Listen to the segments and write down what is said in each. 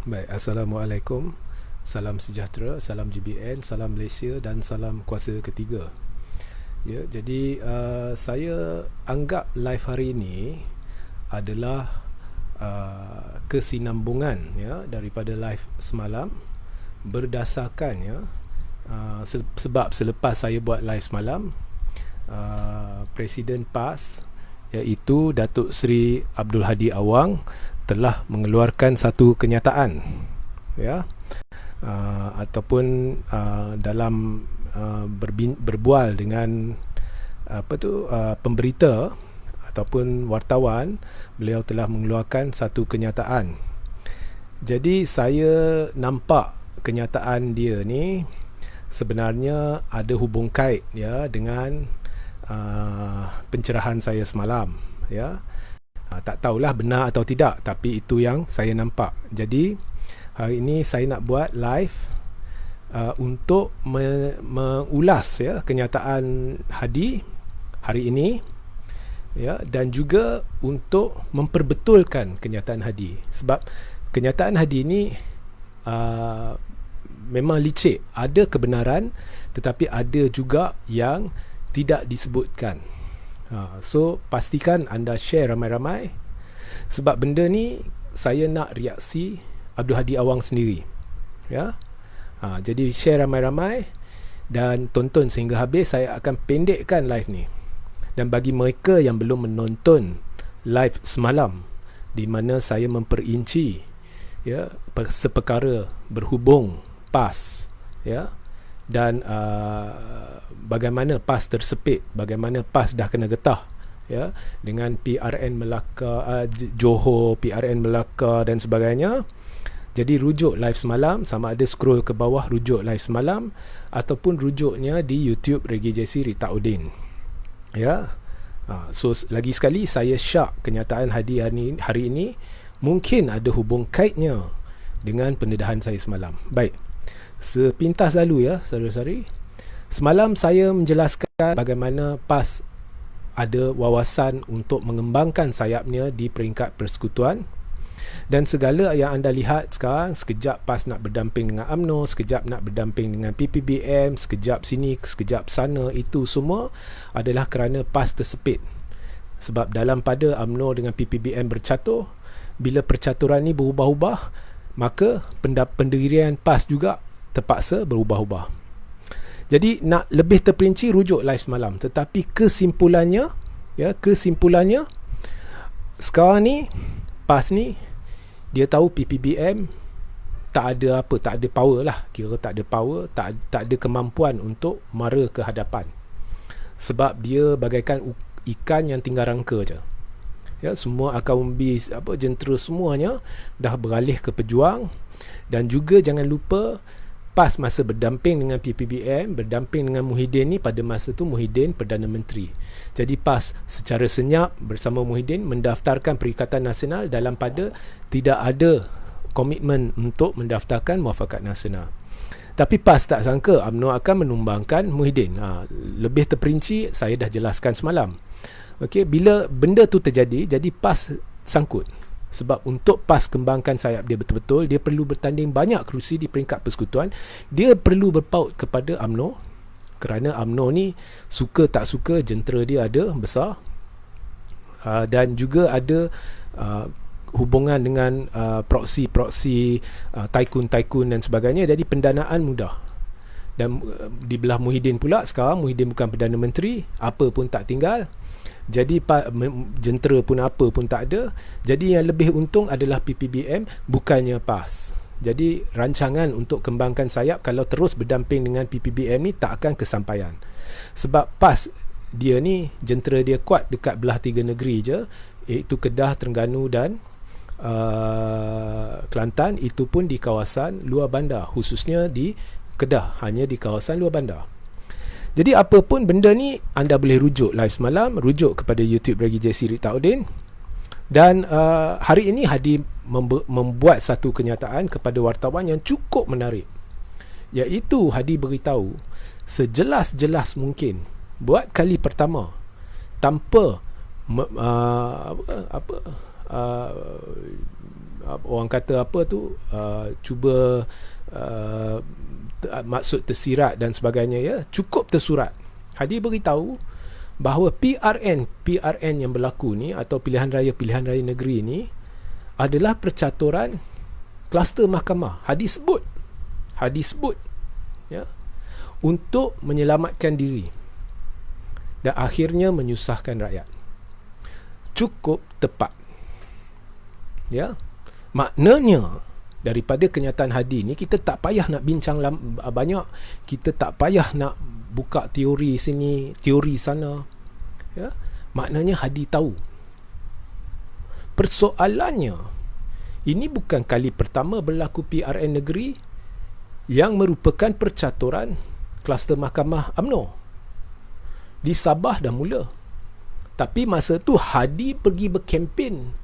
Baik, Assalamualaikum. Salam sejahtera, salam GBN, salam Malaysia dan salam kuasa ketiga. Ya, jadi saya anggap live hari ini adalah kesinambungan ya daripada live semalam, berdasarkan ya sebab selepas saya buat live semalam, Presiden PAS iaitu Datuk Seri Abdul Hadi Awang telah mengeluarkan satu kenyataan ya, ataupun dalam berbual dengan pemberita ataupun wartawan, beliau telah mengeluarkan satu kenyataan. Jadi saya nampak kenyataan dia ni sebenarnya ada hubung kait ya dengan pencerahan saya semalam ya. Tak tahulah benar atau tidak, tapi itu yang saya nampak. Jadi hari ini saya nak buat live untuk mengulas ya kenyataan Hadi hari ini ya, dan juga untuk memperbetulkan kenyataan Hadi. Sebab kenyataan Hadi ini memang licik, ada kebenaran tetapi ada juga yang tidak disebutkan. So pastikan anda share ramai-ramai, sebab benda ni saya nak reaksi Abdul Hadi Awang sendiri ya. Jadi share ramai-ramai dan tonton sehingga habis. Saya akan pendekkan live ni, dan bagi mereka yang belum menonton live semalam di mana saya memperinci ya seperkara berhubung PAS ya, dan bagaimana PAS tersepit, bagaimana PAS dah kena getah ya dengan PRN Melaka, Johor, PRN Melaka dan sebagainya. Jadi rujuk live semalam, sama ada scroll ke bawah rujuk live semalam ataupun rujuknya di YouTube Regi JC Rita Udin ya. So lagi sekali saya syak kenyataan Hadi hari ini mungkin ada hubung kaitnya dengan pendedahan saya semalam. Baik, sepintas lalu ya saudara-saudari, semalam saya menjelaskan bagaimana PAS ada wawasan untuk mengembangkan sayapnya di peringkat persekutuan, dan segala yang anda lihat sekarang, sekejap PAS nak berdamping dengan UMNO, sekejap nak berdamping dengan PPBM, sekejap sini, sekejap sana, itu semua adalah kerana PAS tersepit. Sebab dalam pada UMNO dengan PPBM bercatur, bila percaturan ni berubah-ubah, maka pendirian PAS juga terpaksa berubah-ubah. Jadi nak lebih terperinci rujuk live semalam, tetapi kesimpulannya sekarang ni PAS ni dia tahu PPBM tak ada power lah, kira tak ada power, tak ada kemampuan untuk mara ke hadapan, sebab dia bagaikan ikan yang tinggal rangka je ya. Semua akaumbi jentera semuanya dah beralih ke pejuang. Dan juga jangan lupa PAS masa berdamping dengan PPBM, berdamping dengan Muhyiddin ni, pada masa tu Muhyiddin Perdana Menteri. Jadi PAS secara senyap bersama Muhyiddin mendaftarkan Perikatan Nasional dalam pada tidak ada komitmen untuk mendaftarkan Muafakat Nasional. Tapi PAS tak sangka UMNO akan menumbangkan Muhyiddin. Lebih terperinci saya dah jelaskan semalam. Okey, bila benda tu terjadi, jadi PAS sangkut. Sebab untuk PAS kembangkan sayap dia betul-betul, dia perlu bertanding banyak kerusi di peringkat persekutuan. Dia perlu berpaut kepada UMNO, kerana UMNO ni suka tak suka jentera dia ada besar, dan juga ada hubungan dengan proksi-proksi, tycoon dan sebagainya. Jadi pendanaan mudah. Dan di belah Muhyiddin pula, sekarang Muhyiddin bukan Perdana Menteri, apa pun tak tinggal. Jadi jentera pun apa pun tak ada. Jadi yang lebih untung adalah PPBM, bukannya PAS. Jadi rancangan untuk kembangkan sayap kalau terus berdamping dengan PPBM ni tak akan kesampaian. Sebab PAS dia ni, jentera dia kuat dekat belah 3 negeri je, iaitu Kedah, Terengganu dan Kelantan. Itu pun di kawasan luar bandar, khususnya di Kedah, hanya di kawasan luar bandar. Jadi apa pun benda ni anda boleh rujuk live semalam, rujuk kepada YouTube Regi JC Rita Udin. Dan hari ini Hadi membuat satu kenyataan kepada wartawan yang cukup menarik, iaitu Hadi beritahu sejelas-jelas mungkin buat kali pertama tanpa orang kata apa tu, cuba maksud tersirat dan sebagainya, ya, cukup tersurat. Hadi beritahu bahawa PRN yang berlaku ni, atau pilihan raya negeri ni adalah percaturan kluster mahkamah. Hadi sebut ya, untuk menyelamatkan diri dan akhirnya menyusahkan rakyat. Cukup tepat, ya. Maknanya daripada kenyataan Hadi ni, kita tak payah nak bincang banyak, kita tak payah nak buka teori sini, teori sana, ya. Maknanya Hadi tahu. Persoalannya, ini bukan kali pertama berlaku PRN negeri yang merupakan percaturan kluster mahkamah UMNO. Di Sabah dah mula. Tapi masa tu Hadi pergi berkempen,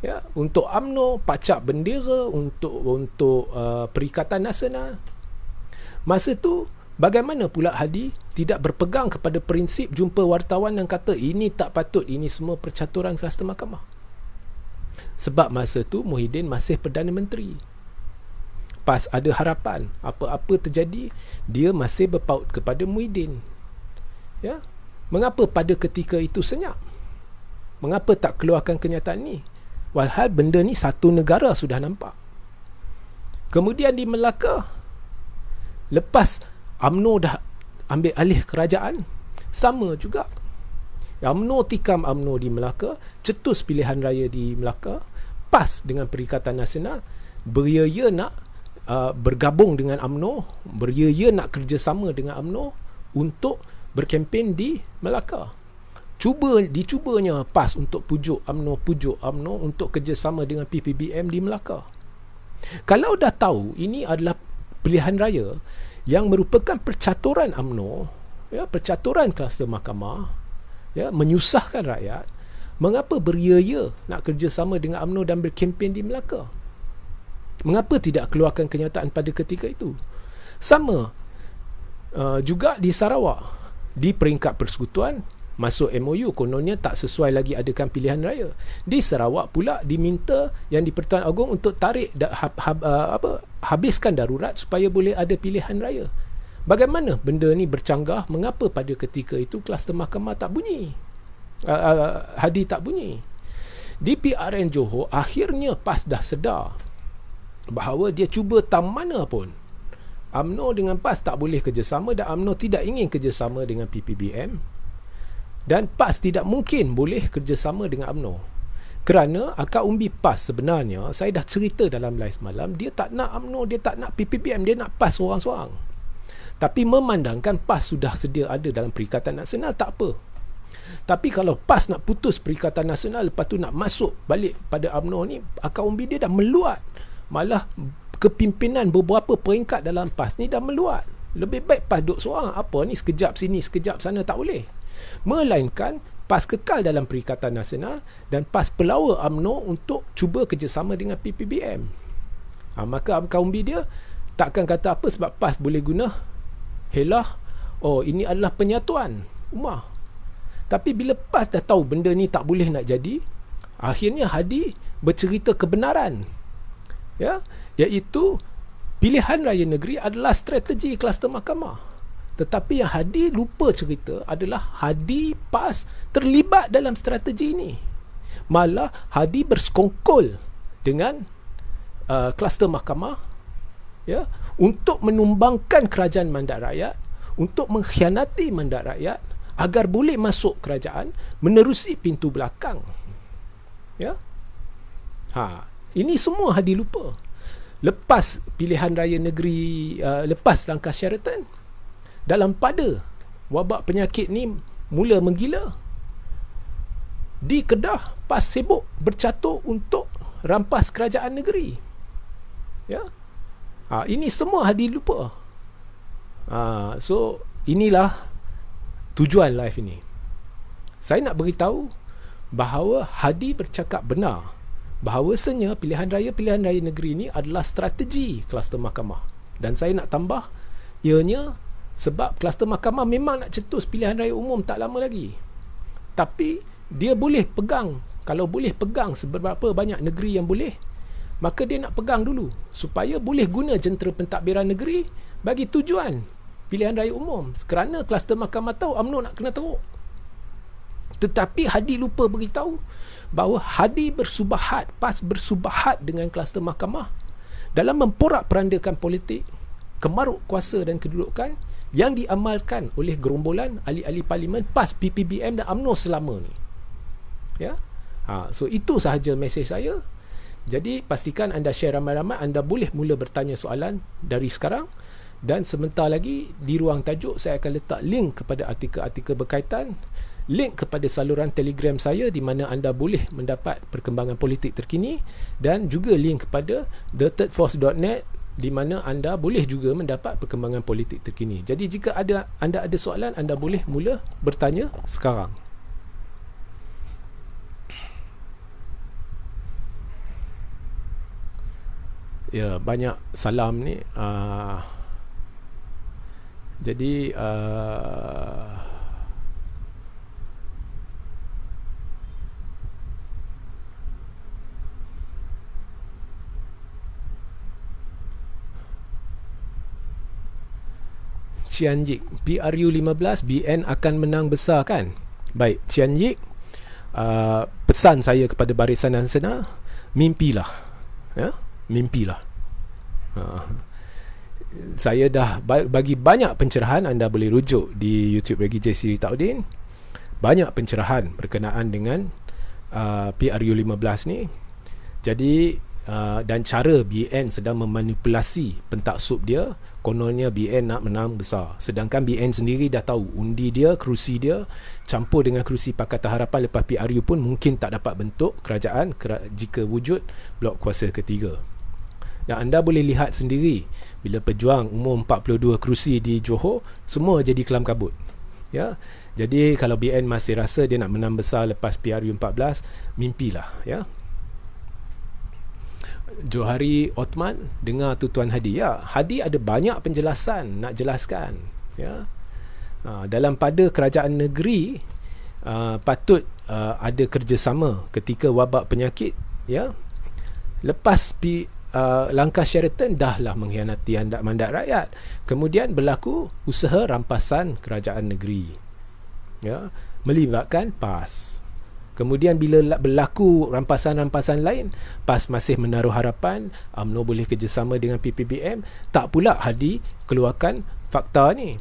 ya, untuk UMNO, pacak bendera, untuk Perikatan Nasional. Masa tu bagaimana pula Hadi tidak berpegang kepada prinsip jumpa wartawan dan kata ini tak patut, ini semua percaturan kluster mahkamah. Sebab masa tu Muhyiddin masih Perdana Menteri. PAS ada harapan, apa-apa terjadi dia masih berpaut kepada Muhyiddin. Ya, mengapa pada ketika itu senyap? Mengapa tak keluarkan kenyataan ni? Walhal benda ni satu negara sudah nampak. Kemudian di Melaka, lepas UMNO dah ambil alih kerajaan, sama juga. UMNO tikam UMNO di Melaka, cetus pilihan raya di Melaka, PAS dengan Perikatan Nasional beria-ia nak bergabung dengan UMNO, beria-ia nak kerjasama dengan UMNO untuk berkempen di Melaka. Dicubanya PAS untuk pujuk UMNO untuk kerjasama dengan PPBM di Melaka. Kalau dah tahu ini adalah pilihan raya yang merupakan percaturan UMNO, ya, percaturan kluster mahkamah, ya, menyusahkan rakyat, mengapa beria-ia nak kerjasama dengan UMNO dan berkempen di Melaka? Mengapa tidak keluarkan kenyataan pada ketika itu? Sama juga di Sarawak. Di peringkat persekutuan masuk MOU, kononnya tak sesuai lagi adakan pilihan raya. Di Sarawak pula diminta yang di-Pertuan Agong untuk tarik habiskan darurat supaya boleh ada pilihan raya. Bagaimana benda ni bercanggah? Mengapa pada ketika itu kluster mahkamah tak bunyi? Hadi tak bunyi. Di PRN Johor, akhirnya PAS dah sedar bahawa dia cuba tam mana pun UMNO dengan PAS tak boleh kerjasama, dan UMNO tidak ingin kerjasama dengan PPBM, dan PAS tidak mungkin boleh kerjasama dengan UMNO. Kerana akar umbi PAS sebenarnya, saya dah cerita dalam live semalam, dia tak nak UMNO, dia tak nak PPBM, dia nak PAS seorang-seorang. Tapi memandangkan PAS sudah sedia ada dalam Perikatan Nasional, tak apa. Tapi kalau PAS nak putus Perikatan Nasional, lepas tu nak masuk balik pada UMNO ni, akar umbi dia dah meluat. Malah kepimpinan beberapa peringkat dalam PAS ni dah meluat. Lebih baik PAS duduk seorang. Apa ni, sekejap sini, sekejap sana, tak boleh. Melainkan PAS kekal dalam Perikatan Nasional dan PAS pelawa UMNO untuk cuba kerjasama dengan PPBM. Maka akar umbi dia takkan kata apa, sebab PAS boleh guna helah, oh ini adalah penyatuan ummah. Tapi bila PAS dah tahu benda ni tak boleh nak jadi, akhirnya Hadi bercerita kebenaran, ya, iaitu pilihan raya negeri adalah strategi kluster mahkamah. Tetapi yang Hadi lupa cerita adalah Hadi PAS terlibat dalam strategi ini. Malah Hadi bersekongkol dengan kluster mahkamah, ya, untuk menumbangkan kerajaan mandat rakyat, untuk mengkhianati mandat rakyat agar boleh masuk kerajaan menerusi pintu belakang. Ya. Ini semua Hadi lupa. Lepas pilihan raya negeri, lepas langkah Sheraton, dalam pada wabak penyakit ni mula menggila, di Kedah PAS sibuk bercatur untuk rampas kerajaan negeri. Ya. Ini semua Hadi lupa. So inilah tujuan live ini. Saya nak beritahu bahawa Hadi bercakap benar, bahawasanya pilihan raya negeri ini adalah strategi kluster mahkamah. Dan saya nak tambah, ianya sebab kluster mahkamah memang nak cetus pilihan raya umum tak lama lagi. Tapi dia boleh pegang, kalau boleh pegang seberapa banyak negeri yang boleh, maka dia nak pegang dulu supaya boleh guna jentera pentadbiran negeri bagi tujuan pilihan raya umum, kerana kluster mahkamah tahu UMNO nak kena teruk. Tetapi Hadi lupa beritahu bahawa Hadi bersubahat, PAS bersubahat dengan kluster mahkamah dalam memporak-perandakan politik, kemaruk kuasa dan kedudukan yang diamalkan oleh gerombolan ahli-ahli parlimen, PAS, PPBM dan UMNO selama ni. Ya. So itu sahaja mesej saya. Jadi pastikan anda share ramai-ramai. Anda boleh mula bertanya soalan dari sekarang, dan sebentar lagi di ruang tajuk saya akan letak link kepada artikel-artikel berkaitan, link kepada saluran Telegram saya di mana anda boleh mendapat perkembangan politik terkini, dan juga link kepada thethirdforce.net di mana anda boleh juga mendapat perkembangan politik terkini. Jadi jika anda ada soalan, anda boleh mula bertanya sekarang. Ya, banyak salam ni. Jadi Cian Yik, PRU 15 BN akan menang besar kan? Baik, Cian Yik, pesan saya kepada Barisan Nasional, mimpilah. Ya, mimpilah. Saya dah bagi banyak pencerahan, anda boleh rujuk di YouTube Regi J. Siri Taudin. Banyak pencerahan berkenaan dengan PRU 15 ni. Jadi dan cara BN sedang memanipulasi pentaksub dia. Kononnya BN nak menang besar, sedangkan BN sendiri dah tahu undi dia, kerusi dia campur dengan kerusi Pakatan Harapan lepas PRU pun mungkin tak dapat bentuk kerajaan jika wujud blok kuasa ketiga. Dan anda boleh lihat sendiri bila pejuang umum 42 kerusi di Johor semua jadi kelam kabut. Ya. Jadi kalau BN masih rasa dia nak menang besar lepas PRU 14, mimpilah, ya. Johari Othman, dengar tu Tuan Hadi. Ya, Hadi ada banyak penjelasan nak jelaskan. Ya, dalam pada kerajaan negeri patut ada kerjasama ketika wabak penyakit. Ya, lepas langkah Sheraton dahlah mengkhianati mandat rakyat. Kemudian berlaku usaha rampasan kerajaan negeri. Ya, melibatkan PAS. Kemudian bila berlaku rampasan-rampasan lain, PAS masih menaruh harapan UMNO boleh kerjasama dengan PPBM. Tak pula Hadi keluarkan fakta ni.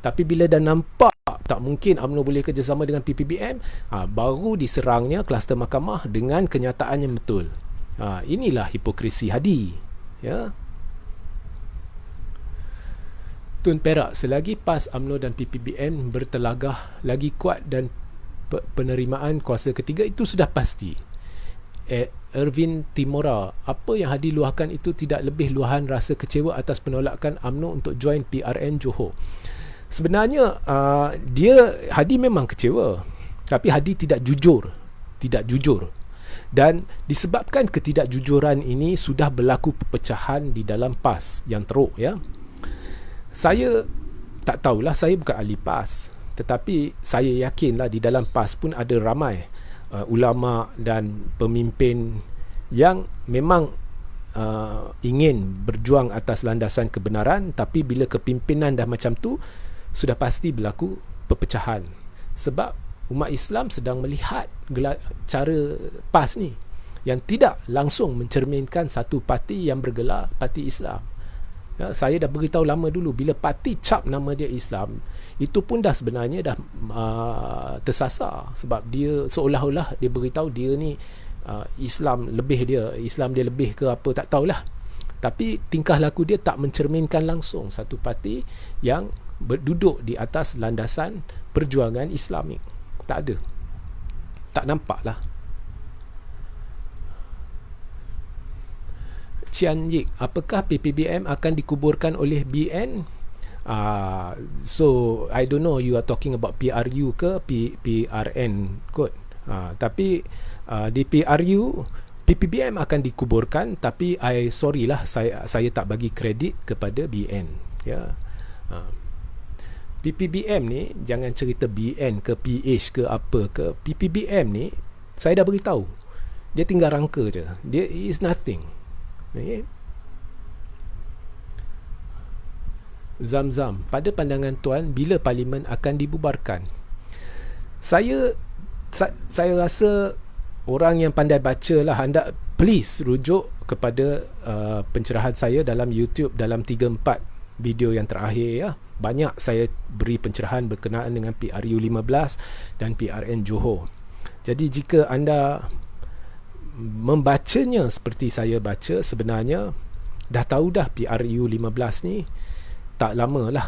Tapi bila dah nampak tak mungkin UMNO boleh kerjasama dengan PPBM, baru diserangnya kluster mahkamah dengan kenyataan yang betul. Inilah hipokrisi Hadi. Ya. Tun Perak, selagi PAS, UMNO dan PPBM bertelagah lagi kuat dan penerimaan kuasa ketiga, itu sudah pasti. Ervin Timora, apa yang Hadi luahkan itu tidak lebih luahan rasa kecewa atas penolakan UMNO untuk join PRN Johor. Sebenarnya Hadi memang kecewa, tapi Hadi tidak jujur. Dan disebabkan ketidakjujuran ini sudah berlaku perpecahan di dalam PAS yang teruk, ya. Saya tak tahulah, saya bukan ahli PAS, tetapi saya yakinlah di dalam PAS pun ada ramai ulama dan pemimpin yang memang ingin berjuang atas landasan kebenaran, tapi bila kepimpinan dah macam tu, sudah pasti berlaku perpecahan. Sebab umat Islam sedang melihat cara PAS ni yang tidak langsung mencerminkan satu parti yang bergelar parti Islam. Ya, saya dah beritahu lama dulu, bila parti cap nama dia Islam, itu pun dah sebenarnya dah tersasar. Sebab dia seolah-olah dia beritahu dia ni Islam dia lebih ke apa, tak tahulah. Tapi tingkah laku dia tak mencerminkan langsung satu parti yang berduduk di atas landasan perjuangan Islamik. Tak ada, tak nampak lah. Cian Yik, apakah PPBM akan dikuburkan oleh BN? So I don't know you are talking about PRU ke PRN kot. Tapi di PRU PPBM akan dikuburkan, tapi sorry lah, saya tak bagi kredit kepada BN. Ya. PPBM ni jangan cerita BN ke PH ke apa ke. PPBM ni saya dah beritahu, dia tinggal rangka je. Dia is nothing. Okay. Zam-Zam, pada pandangan tuan bila parlimen akan dibubarkan? Saya rasa orang yang pandai baca lah, anda please rujuk kepada pencerahan saya dalam YouTube dalam 3-4 video yang terakhir ya. Banyak saya beri pencerahan berkenaan dengan PRU 15 dan PRN Johor. Jadi jika anda membacanya seperti saya baca, sebenarnya dah tahu dah PRU 15 ni tak lama lah,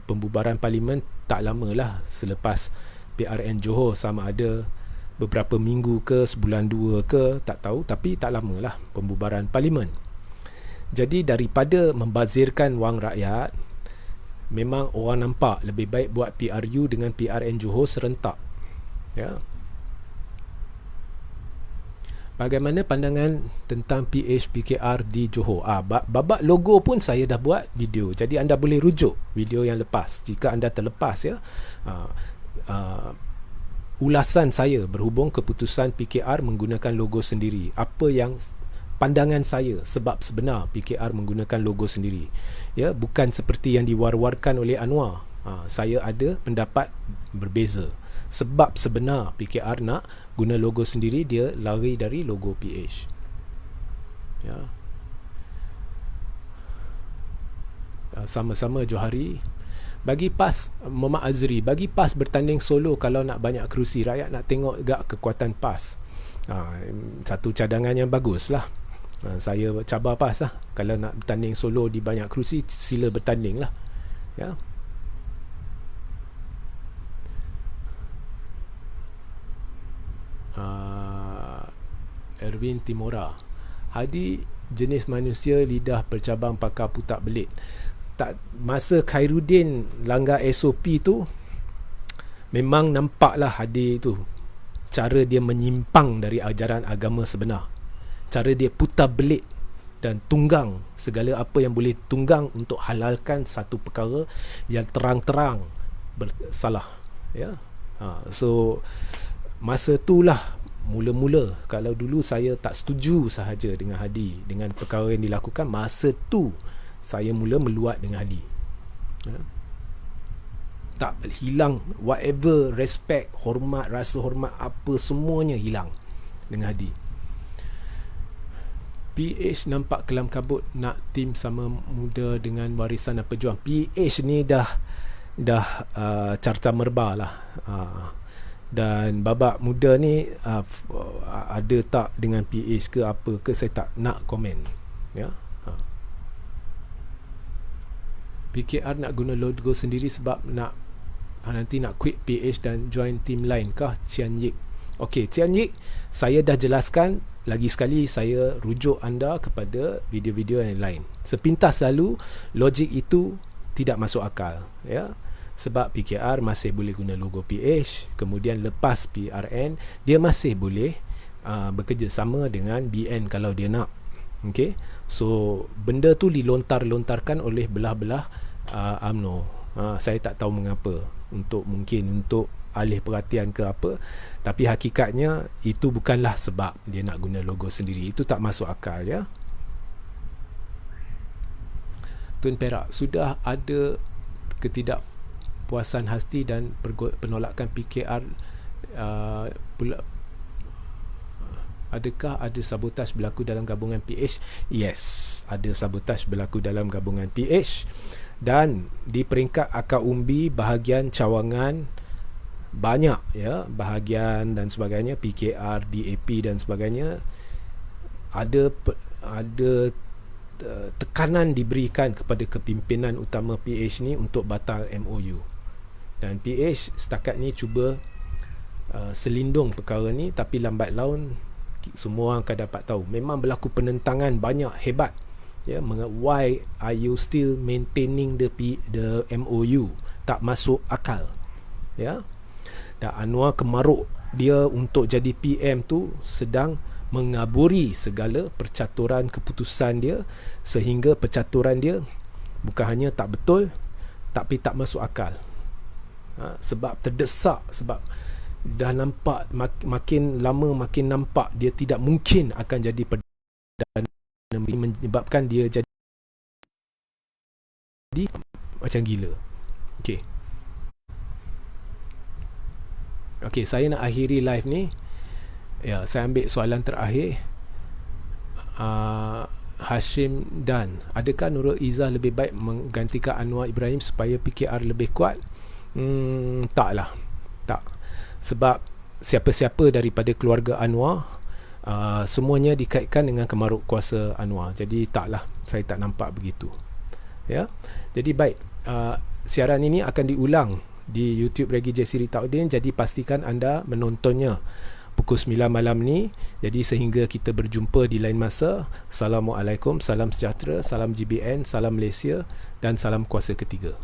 pembubaran parlimen tak lama lah selepas PRN Johor, sama ada beberapa minggu ke sebulan dua ke tak tahu, tapi tak lama lah pembubaran parlimen. Jadi daripada membazirkan wang rakyat, memang orang nampak lebih baik buat PRU dengan PRN Johor serentak ya. Bagaimana pandangan tentang PHPKR di Johor? Babak logo pun saya dah buat video. Jadi anda boleh rujuk video yang lepas jika anda terlepas ya. Ulasan saya berhubung keputusan PKR menggunakan logo sendiri. Apa yang pandangan saya sebab sebenar PKR menggunakan logo sendiri. Ya, bukan seperti yang diwar-warkan oleh Anwar. Saya ada pendapat berbeza. Sebab sebenar PKR nak guna logo sendiri, dia lari dari logo PH ya. Sama-sama Johari, bagi PAS, Muhammad Azri, bagi PAS bertanding solo kalau nak banyak kerusi, rakyat nak tengok gak kekuatan PAS. Satu cadangan yang bagus lah. Saya cabar PAS lah, kalau nak bertanding solo di banyak kerusi, sila bertanding lah ya. Erwin Timora, Hadi jenis manusia lidah bercabang pakar putak belit. Tak, masa Khairuddin langgar SOP tu memang nampaklah Hadi tu cara dia menyimpang dari ajaran agama sebenar. Cara dia putar belit dan tunggang segala apa yang boleh tunggang untuk halalkan satu perkara yang terang-terang bersalah ya. So masa itulah mula-mula, kalau dulu saya tak setuju sahaja dengan Hadi, dengan perkara yang dilakukan, masa tu saya mula meluat dengan Hadi ya. Tak hilang whatever respect, hormat, rasa hormat apa, semuanya hilang dengan Hadi. PH nampak kelam kabut nak tim sama muda dengan warisan dan pejuang. PH ni dah carta merba lah. Dan babak muda ni ada tak dengan PH ke apa ke, saya tak nak komen ya. PKR nak guna logo sendiri sebab nak nanti nak quit PH dan join team lain kah? Cian Yik. Okey, Cian Yik, saya dah jelaskan. Lagi sekali saya rujuk anda kepada video-video yang lain. Sepintas lalu, logik itu tidak masuk akal ya. Sebab PKR masih boleh guna logo PH, kemudian lepas PRN dia masih boleh bekerjasama dengan BN kalau dia nak. Okay? So benda tu dilontar-lontarkan oleh belah-belah UMNO. Saya tak tahu mengapa, mungkin untuk alih perhatian ke apa, tapi hakikatnya itu bukanlah sebab dia nak guna logo sendiri. Itu tak masuk akal ya. Tun Perak, sudah ada ketidakpuasan hati dan penolakan PKR pula. Adakah ada sabotaj berlaku dalam gabungan PH? Yes, ada sabotaj berlaku dalam gabungan PH. Dan di peringkat akar umbi, bahagian cawangan banyak ya, bahagian dan sebagainya, PKR, DAP dan sebagainya, ada tekanan diberikan kepada kepimpinan utama PH ni untuk batal MOU. Dan PH setakat ni cuba selindung perkara ni, tapi lambat laun semua orang akan dapat tahu memang berlaku penentangan banyak hebat ya. Why are you still maintaining the MOU? Tak masuk akal ya. Dan Anwar kemaruk dia untuk jadi PM tu sedang mengaburi segala percaturan keputusan dia, sehingga percaturan dia bukan hanya tak betul tapi tak masuk akal. Sebab terdesak, sebab dah nampak makin lama makin nampak dia tidak mungkin akan jadi perdana menyebabkan dia jadi macam gila. Okey, saya nak akhiri live ni. Ya, saya ambil soalan terakhir. Hashim Dan, adakah Nurul Izzah lebih baik menggantikan Anwar Ibrahim supaya PKR lebih kuat? Taklah. Tak. Sebab siapa-siapa daripada keluarga Anwar semuanya dikaitkan dengan kemaruk kuasa Anwar. Jadi taklah, saya tak nampak begitu. Ya. Jadi baik, siaran ini akan diulang di YouTube Regi Jasiri Taudin, jadi pastikan anda menontonnya pukul 9 malam ni. Jadi sehingga kita berjumpa di lain masa. Assalamualaikum, salam sejahtera, salam GBN, salam Malaysia dan salam kuasa ketiga.